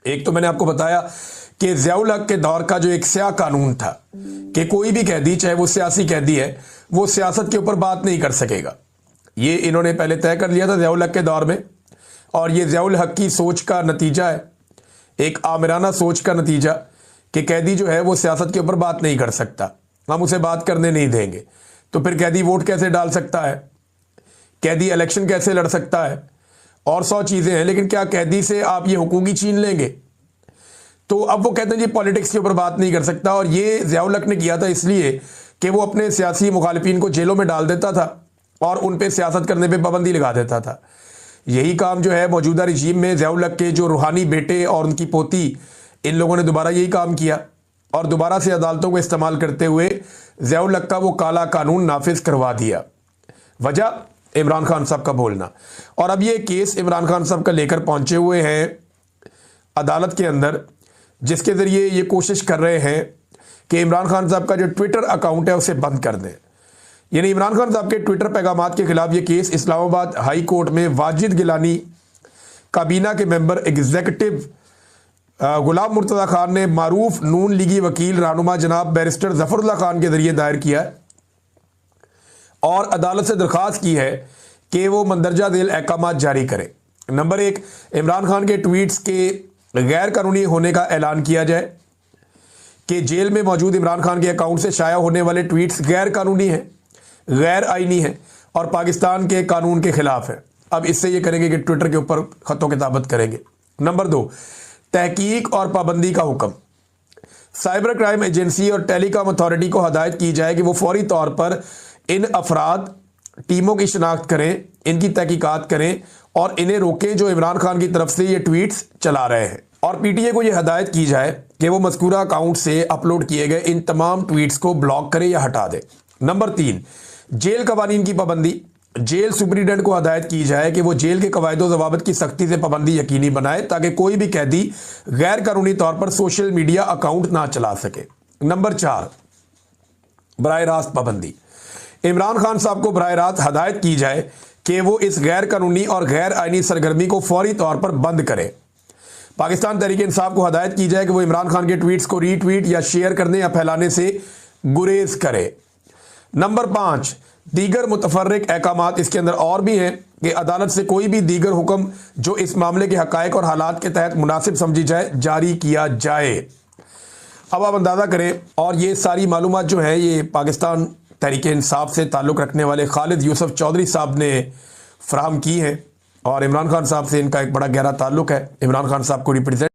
ایک تو میں نے آپ کو بتایا کہ ضیاء الحق کے دور کا جو ایک سیاہ قانون تھا کہ کوئی بھی قیدی چاہے وہ سیاسی قیدی ہے وہ سیاست کے اوپر بات نہیں کر سکے گا، یہ انہوں نے پہلے طے کر لیا تھا ضیاء الحق کے دور میں، اور یہ ضیاء الحق کی سوچ کا نتیجہ ہے، ایک آمرانہ سوچ کا نتیجہ کہ قیدی جو ہے وہ سیاست کے اوپر بات نہیں کر سکتا، ہم اسے بات کرنے نہیں دیں گے۔ تو پھر قیدی ووٹ کیسے ڈال سکتا ہے، قیدی الیکشن کیسے لڑ سکتا ہے، اور 100 چیزیں ہیں، لیکن کیا قیدی سے آپ یہ حقوق ہی چھین لیں گے؟ تو اب وہ کہتے ہیں جی پالیٹکس کے اوپر بات نہیں کر سکتا، اور یہ ضیاء الحق نے کیا تھا اس لیے کہ وہ اپنے سیاسی مخالفین کو جیلوں میں ڈال دیتا تھا اور ان پہ سیاست کرنے پہ پابندی لگا دیتا تھا۔ یہی کام جو ہے موجودہ رجیم میں ضیاء الحق کے جو روحانی بیٹے اور ان کی پوتی، ان لوگوں نے دوبارہ یہی کام کیا اور دوبارہ سے عدالتوں کو استعمال کرتے ہوئے ضیاء الحق کا وہ کالا قانون نافذ کروا دیا۔ وجہ عمران خان صاحب کا بولنا، اور اب یہ کیس عمران خان صاحب کا لے کر پہنچے ہوئے ہیں عدالت کے اندر، جس کے ذریعے یہ کوشش کر رہے ہیں کہ عمران خان صاحب کا جو ٹویٹر اکاؤنٹ ہے اسے بند کر دیں۔ یعنی عمران خان صاحب کے ٹویٹر پیغامات کے خلاف یہ کیس اسلام آباد ہائی کورٹ میں واجد گیلانی کابینہ کے ممبر ایگزیکٹو غلام مرتضی خان نے معروف نون لیگی وکیل رہنما جناب بیرسٹر ظفر اللہ خان کے ذریعے دائر کیا ہے، اور عدالت سے درخواست کی ہے کہ وہ مندرجہ ذیل احکامات جاری کرے۔ نمبر 1، عمران خان کے ٹویٹس کے غیر قانونی ہونے کا اعلان کیا جائے کہ جیل میں موجود عمران خان کے اکاؤنٹ سے شائع ہونے والے ٹویٹس غیر قانونی ہیں، غیر آئینی ہیں اور پاکستان کے قانون کے خلاف ہیں۔ اب اس سے یہ کریں گے کہ ٹویٹر کے اوپر خط و کتابت کریں گے۔ نمبر 2، تحقیق اور پابندی کا حکم۔ سائبر کرائم ایجنسی اور ٹیلی کام اتھارٹی کو ہدایت کی جائے کہ وہ فوری طور پر ان افراد ٹیموں کی شناخت کریں، ان کی تحقیقات کریں اور انہیں روکیں جو عمران خان کی طرف سے یہ ٹویٹس چلا رہے ہیں، اور پی ٹی اے کو یہ ہدایت کی جائے کہ وہ مذکورہ اکاؤنٹ سے اپلوڈ کیے گئے ان تمام ٹویٹس کو بلاک کرے یا ہٹا دے۔ نمبر 3، جیل قوانین کی پابندی۔ جیل سپرنٹینڈنٹ کو ہدایت کی جائے کہ وہ جیل کے قواعد و ضوابط کی سختی سے پابندی یقینی بنائے تاکہ کوئی بھی قیدی غیر قانونی طور پر سوشل میڈیا اکاؤنٹ نہ چلا سکے۔ نمبر 4، براہ راست پابندی۔ عمران خان صاحب کو براہ راست ہدایت کی جائے کہ وہ اس غیر قانونی اور غیر آئینی سرگرمی کو فوری طور پر بند کرے۔ پاکستان تحریک انصاف کو ہدایت کی جائے کہ وہ عمران خان کے ٹویٹس کو ری ٹویٹ یا شیئر کرنے یا پھیلانے سے گریز کرے۔ نمبر 5، دیگر متفرق احکامات۔ اس کے اندر اور بھی ہیں کہ عدالت سے کوئی بھی دیگر حکم جو اس معاملے کے حقائق اور حالات کے تحت مناسب سمجھی جائے جاری کیا جائے۔ اب آپ اندازہ کریں، اور یہ ساری معلومات جو ہیں یہ پاکستان تحریک انصاف سے تعلق رکھنے والے خالد یوسف چودھری صاحب نے فراہم کی ہیں، اور عمران خان صاحب سے ان کا ایک بڑا گہرا تعلق ہے۔ عمران خان صاحب کو ریپرزینٹ